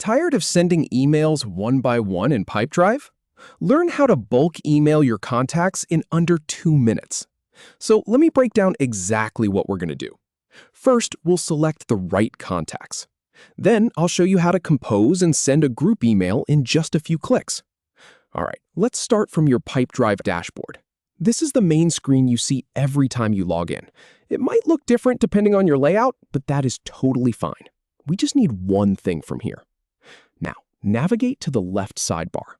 Tired of sending emails one by one in Pipedrive? Learn how to bulk email your contacts in under 2 minutes. So let me break down exactly what we're going to do. First, we'll select the right contacts. Then I'll show you how to compose and send a group email in just a few clicks. All right, let's start from your Pipedrive dashboard. This is the main screen you see every time you log in. It might look different depending on your layout, but that is totally fine. We just need one thing from here. Now, navigate to the left sidebar.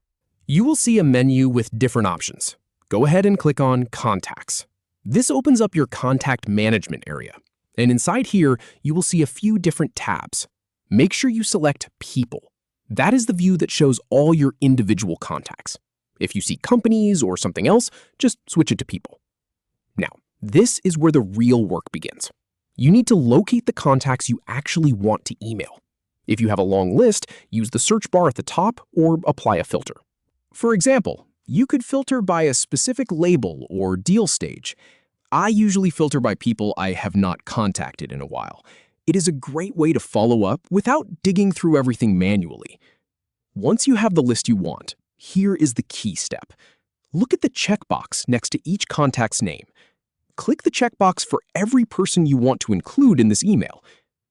You will see a menu with different options. Go ahead and click on Contacts. This opens up your contact management area. And inside here, you will see a few different tabs. Make sure you select People. That is the view that shows all your individual contacts. If you see companies or something else, just switch it to People. Now, this is where the real work begins. You need to locate the contacts you actually want to email. If you have a long list, use the search bar at the top or apply a filter. For example, you could filter by a specific label or deal stage. I usually filter by people I have not contacted in a while. It is a great way to follow up without digging through everything manually. Once you have the list you want, here is the key step. Look at the checkbox next to each contact's name. Click the checkbox for every person you want to include in this email.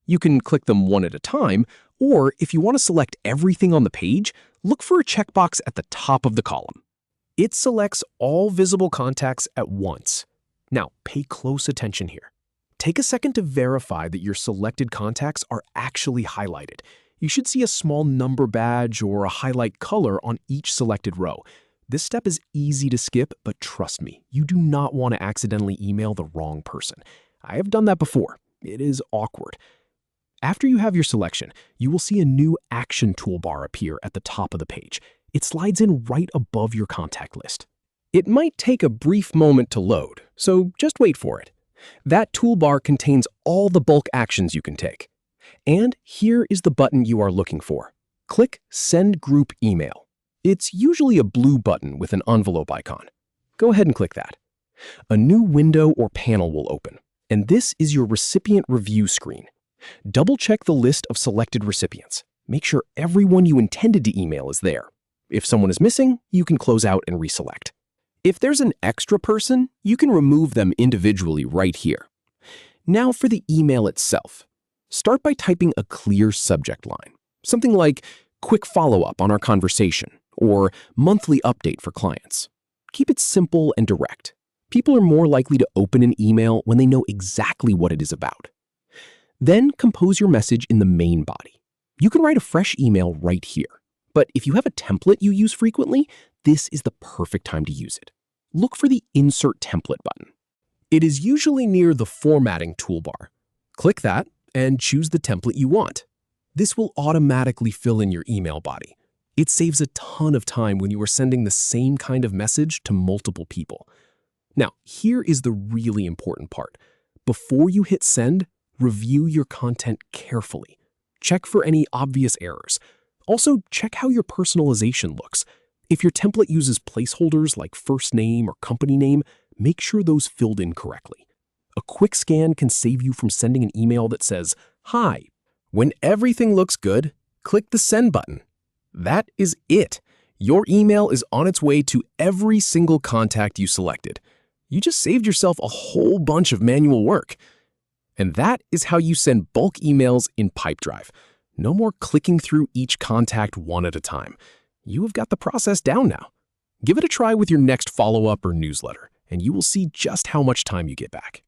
You can click them one at a time, or if you want to select everything on the page, look for a checkbox at the top of the column. It selects all visible contacts at once. Now, pay close attention here. Take a second to verify that your selected contacts are actually highlighted. You should see a small number badge or a highlight color on each selected row. This step is easy to skip, but trust me, you do not want to accidentally email the wrong person. I have done that before. It is awkward. After you have your selection, you will see a new action toolbar appear at the top of the page. It slides in right above your contact list. It might take a brief moment to load, so just wait for it. That toolbar contains all the bulk actions you can take. And here is the button you are looking for. Click Send Group Email. It's usually a blue button with an envelope icon. Go ahead and click that. A new window or panel will open, and this is your recipient review screen. Double-check the list of selected recipients. Make sure everyone you intended to email is there. If someone is missing, you can close out and reselect. If there's an extra person, you can remove them individually right here. Now for the email itself. Start by typing a clear subject line. Something like, "Quick follow-up on our conversation," or "Monthly update for clients." Keep it simple and direct. People are more likely to open an email when they know exactly what it is about. Then compose your message in the main body. You can write a fresh email right here. But if you have a template you use frequently, this is the perfect time to use it. Look for the Insert Template button. It is usually near the Formatting toolbar. Click that and choose the template you want. This will automatically fill in your email body. It saves a ton of time when you are sending the same kind of message to multiple people. Now, here is the really important part. Before you hit send, review your content carefully. Check for any obvious errors. Also, check how your personalization looks. If your template uses placeholders like first name or company name, make sure those filled in correctly. A quick scan can save you from sending an email that says, "Hi." When everything looks good, click the send button. That is it. Your email is on its way to every single contact you selected. You just saved yourself a whole bunch of manual work. And that is how you send bulk emails in Pipedrive. No more clicking through each contact one at a time. You have got the process down now. Give it a try with your next follow-up or newsletter, and you will see just how much time you get back.